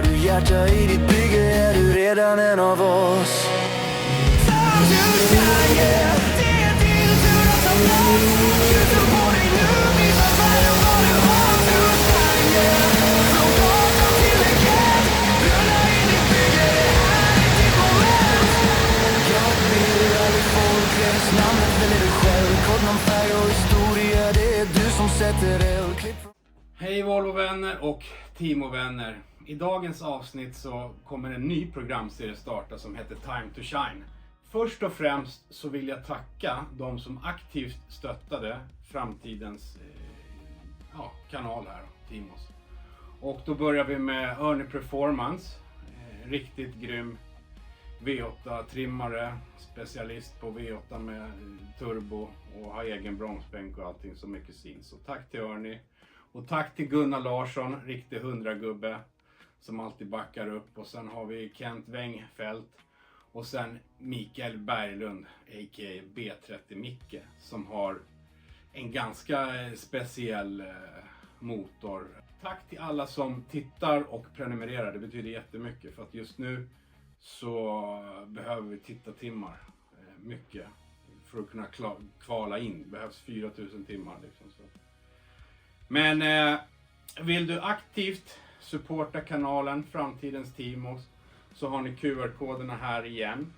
Har du hjärta i ditt bygge är du redan en av oss. Time to shine, yeah. Det är din tur att ta plats. Ljuset på dig nu visar världen vad du har. To shine, yeah. Från gatan till en kant. Rulla in ditt bygge, det här är ditt moment. Jag vill aldrig folkrätt. Namnet väljer du själv. Kodnamn, färg och historia. Det är du som sätter eld. Hej Volvo-vänner och Timo-vänner. I dagens avsnitt så kommer en ny programserie starta som heter Time to Shine. Först och främst så vill jag tacka de som aktivt stöttade framtidens kanal här, Timos. Och då börjar vi med Ernie Performance. Riktigt grym V8-trimmare, specialist på V8 med turbo och har egen bromsbänk och allting så mycket syns. Så tack till Ernie. Och tack till Gunnar Larsson, riktig 100-gubbe som alltid backar upp. Och sen har vi Kent Wengfeldt och sen Mikael Berglund, a.k.a. B30 Micke, som har en ganska speciell motor. Tack till alla som tittar och prenumererar, det betyder jättemycket för att just nu så behöver vi tittartimmar mycket för att kunna kvala in. Det behövs 4000 timmar liksom så. Men vill du aktivt supporta kanalen Framtidens Timos så har ni QR-koderna här igen.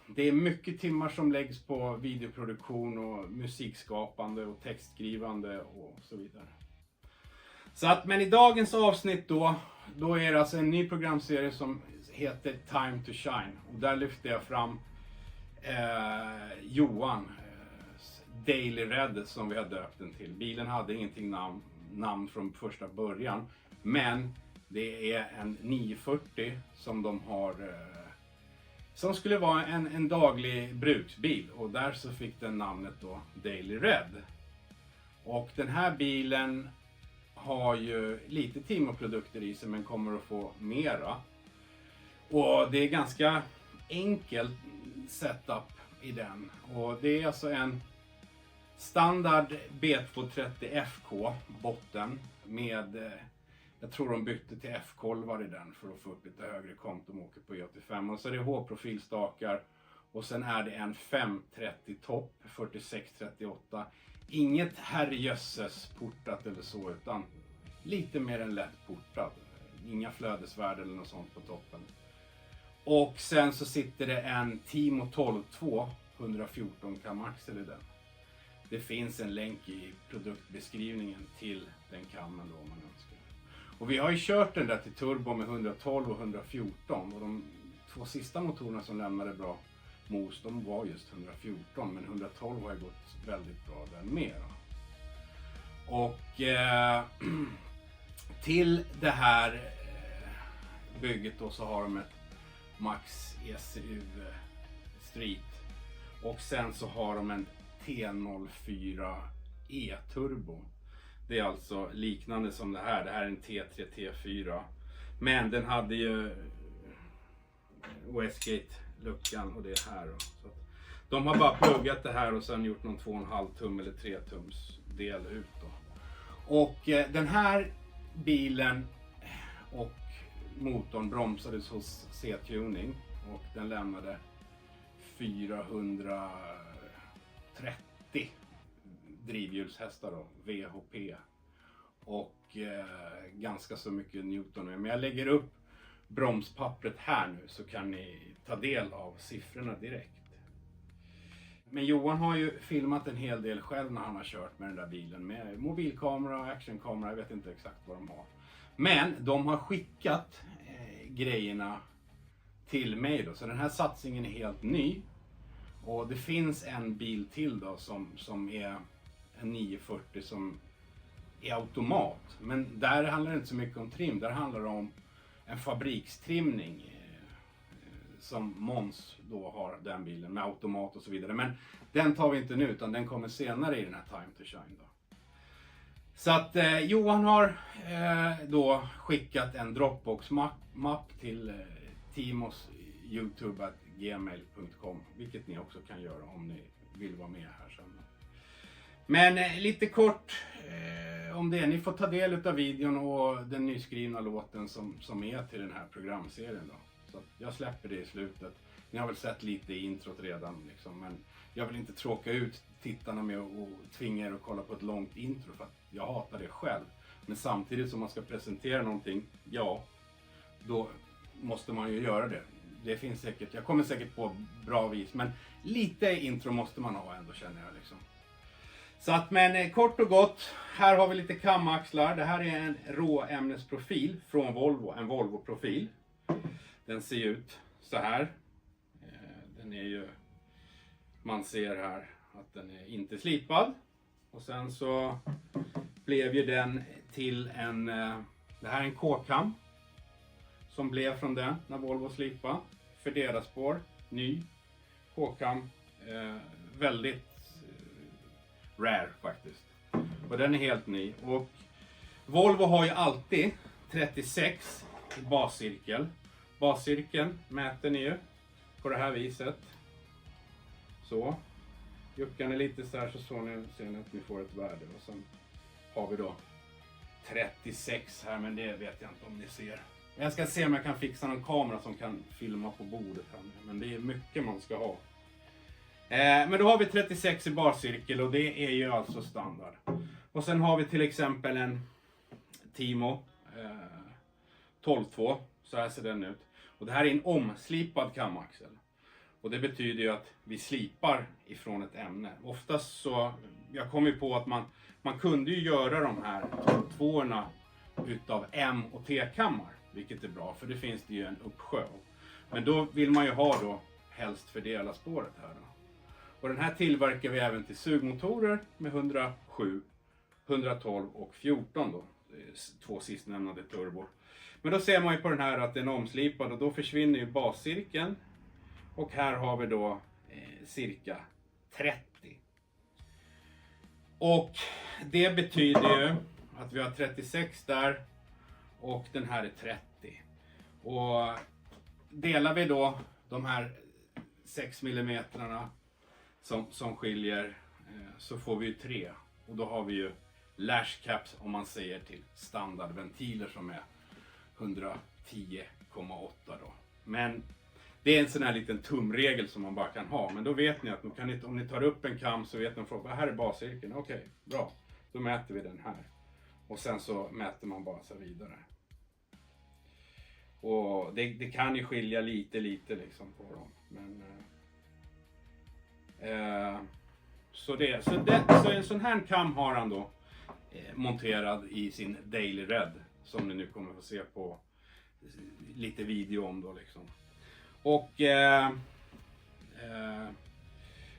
Det är mycket timmar som läggs på videoproduktion och musikskapande och textskrivande och så vidare. Så att, men i dagens avsnitt då är det alltså en ny programserie som heter Time to Shine. Och där lyfter jag fram Johan Daily Red som vi har döpt den till. Bilen hade ingenting namn från första början. Men det är en 940 som de har som skulle vara en daglig bruksbil. Och där så fick den namnet då Daily Red. Och den här bilen har ju lite Timo-produkter i sig men kommer att få mera. Och det är ganska enkelt setup i den. Och det är alltså en standard B230 FK botten med, jag tror de bytte till F-kolvar i den för att få upp lite högre kontomåker på E85. Och så är det H-profilstakar och sen är det en 530 topp 4638. Inget herrejösses portat eller så utan lite mer än lätt portad. Inga flödesvärden eller något sånt på toppen. Och sen så sitter det en Timo 12.2 114 kamaxel i den. Det finns en länk i produktbeskrivningen till den kammen då om man önskar. Och vi har ju kört den där till turbo med 112 och 114 och de två sista motorerna som lämnade bra mos de var just 114 men 112 har ju gått väldigt bra där med. Och till det här bygget då så har de ett Max ECU Street och sen så har de en T04 E-turbo. Det är alltså liknande som det här. Det här är en T3 T4. Men den hade ju Westgate-luckan och det är här då. Så att de har bara pluggat det här och sen gjort någon 2,5 tum eller 3 tums del ut då. Och den här bilen och motorn bromsades hos C-tuning och den lämnade 430 drivhjulshästar då, VHP och ganska så mycket Newton. Men jag lägger upp bromspappret här nu så kan ni ta del av siffrorna direkt. Men Johan har ju filmat en hel del själv när han har kört med den där bilen med mobilkamera och actionkamera, jag vet inte exakt vad de har. Men de har skickat grejerna till mig då, så den här satsningen är helt ny. Och det finns en bil till då som är en 940 som är automat. Men där handlar det inte så mycket om trim, där handlar det om en fabrikstrimning som Måns då har den bilen med automat och så vidare. Men den tar vi inte nu utan den kommer senare i den här Time to Shine då. Så att Johan har då skickat en Dropbox-mapp till Timos youtube@gmail.com, vilket ni också kan göra om ni vill vara med här sen. Men lite kort om det. Ni får ta del av videon och den nyskrivna låten som är till den här programserien då. Så jag släpper det i slutet. Ni har väl sett lite i introt redan liksom, men jag vill inte tråka ut tittarna med att tvinga er att kolla på ett långt intro, för att jag hatar det själv. Men samtidigt som man ska presentera någonting, ja, då måste man ju göra det. Det finns säkert, jag kommer säkert på bra vis, men lite intro måste man ha ändå, känner jag liksom. Så att, men kort och gott, här har vi lite kamaxlar. Det här är en råämnesprofil från Volvo, en Volvo-profil. Den ser ut så här. Den är ju, man ser här att den är inte slipad. Och sen så blev ju den till en, det här är en K-kam som blev från den när Volvo slipade. För deras spår, ny K-kam, väldigt rare faktiskt. Och den är helt ny. Och Volvo har ju alltid 36 i bascirkel. Bascirkeln mäter ni ju på det här viset. Så. Juckar ni lite så här så ser ni att ni får ett värde. Och sen har vi då 36 här, men det vet jag inte om ni ser. Jag ska se om jag kan fixa någon kamera som kan filma på bordet här. Men det är mycket man ska ha. Men då har vi 36 i barcirkel och det är ju alltså standard. Och sen har vi till exempel en Timo 12.2. Så här ser den ut. Och det här är en omslipad kamaxel. Och det betyder ju att vi slipar ifrån ett ämne. Oftast så, jag kom ju på att man kunde ju göra de här 12.2orna utav M- och T-kammar. Vilket är bra, för det finns det ju en uppsjö. Men då vill man ju ha då helst fördela spåret här då. Och den här tillverkar vi även till sugmotorer med 107, 112 och 14 då. Två sistnämnade turbo. Men då ser man ju på den här att den är omslipad och då försvinner ju bascirkeln. Och här har vi då cirka 30. Och det betyder ju att vi har 36 där och den här är 30. Och delar vi då de här 6 millimetrarna som skiljer, så får vi ju 3. Och då har vi ju lash caps, om man säger, till standardventiler som är 110,8 då. Men det är en sån här liten tumregel som man bara kan ha. Men då vet ni att om ni tar upp en kam så vet ni att här är bascirkeln. Okej, bra. Då mäter vi den här. Och sen så mäter man bara så vidare. Och det kan ju skilja lite liksom på dem. Men så en sån här kam har han då monterad i sin Daily Red, som ni nu kommer få se på lite video om då liksom. Och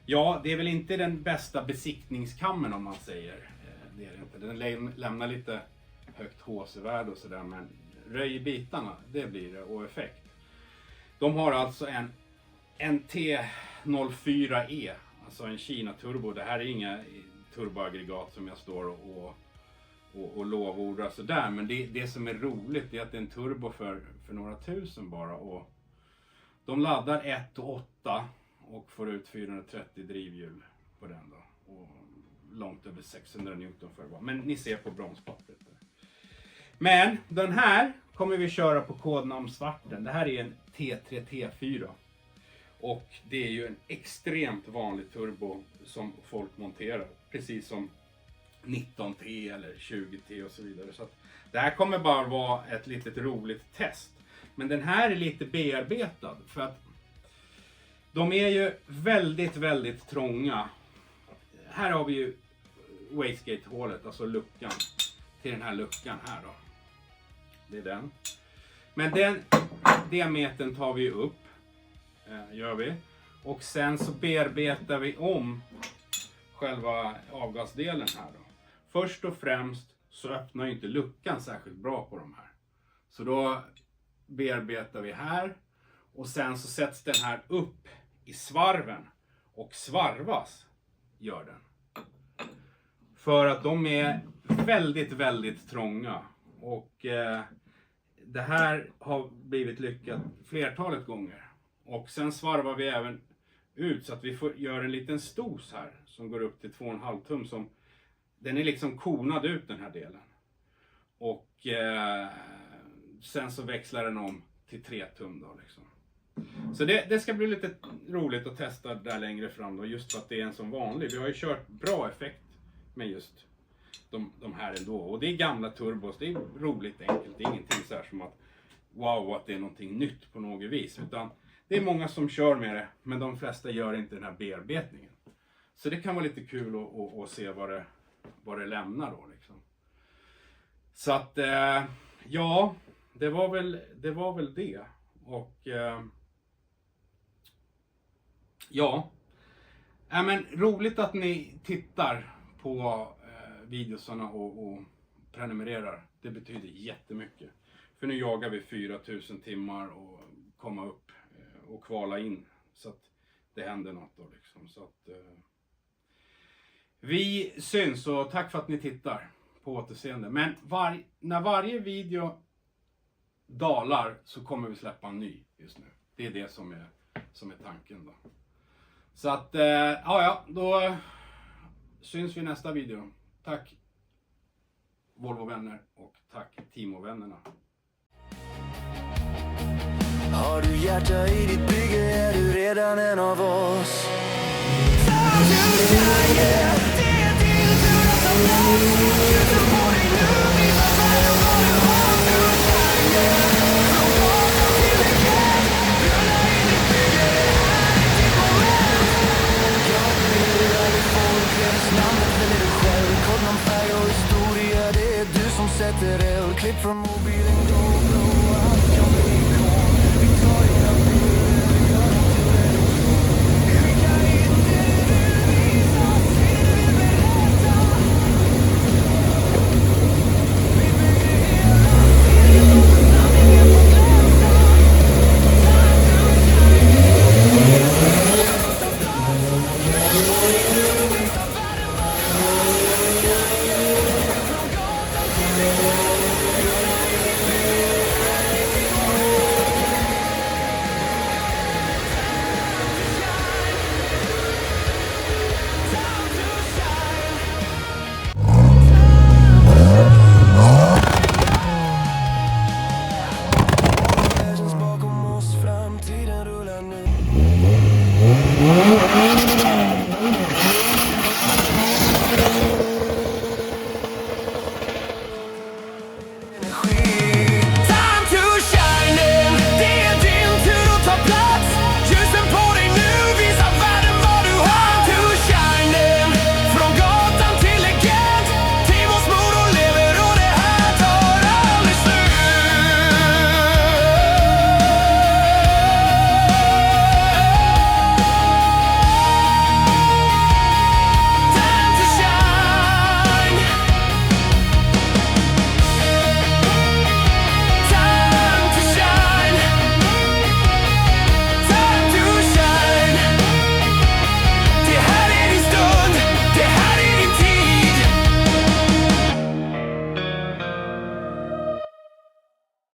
ja, det är väl inte den bästa besiktningskammen om man säger. Det är det inte. Den lämnar lite högt HC-värde och sådär, men röj i bitarna, det blir det, och effekt. De har alltså en T04E, alltså en Kina turbo. Det här är inga turboaggregat som jag står och lovordar sådär, men det som är roligt är att det är en turbo för några tusen bara, och de laddar 1,8 och får ut 430 drivhjul på den då, och långt över 600 Newton för var. Men ni ser på bromspappret där. Men den här kommer vi köra på kodnamn Svarten. Det här är en T3T4. Och det är ju en extremt vanlig turbo som folk monterar. Precis som 19T eller 20T och så vidare. Så att det här kommer bara vara ett litet roligt test. Men den här är lite bearbetad. För att de är ju väldigt trånga. Här har vi ju wastegate-hålet, alltså luckan. Till den här luckan här då. Det är den. Men den diametern tar vi upp. Gör vi. Och sen så bearbetar vi om själva avgasdelen här då. Först och främst så öppnar inte luckan särskilt bra på de här. Så då bearbetar vi här. Och sen så sätts den här upp i svarven. Och svarvas gör den. För att de är väldigt trånga. Och det här har blivit lyckat flertalet gånger. Och sen svarvar vi även ut så att vi gör en liten stos här som går upp till 2,5 tum, som den är liksom konad ut den här delen. Och sen så växlar den om till 3 tum då liksom. Så det ska bli lite roligt att testa där längre fram då, just för att det är en som vanlig. Vi har ju kört bra effekt med just de här ändå. Och det är gamla turbos, det är roligt enkelt. Det är ingenting så här som att wow, att det är någonting nytt på något vis. Utan det är många som kör med det, men de flesta gör inte den här bearbetningen. Så det kan vara lite kul att se vad det lämnar då liksom. Så att ja, det var väl det. Och ja, men roligt att ni tittar på videosarna och prenumererar. Det betyder jättemycket. För nu jagar vi 4000 timmar och komma upp och kvala in. Så att det händer något då liksom. Så att vi syns, och tack för att ni tittar. På återseende. Men när varje video dalar så kommer vi släppa en ny just nu. Det är det som är tanken då. Så att ja, då syns vi i nästa video. Tack Volvo-vänner och tack Timo-vännerna. Har du hjärta i ditt bygge är du redan en av oss. Sätter eld, klipp från mobilen.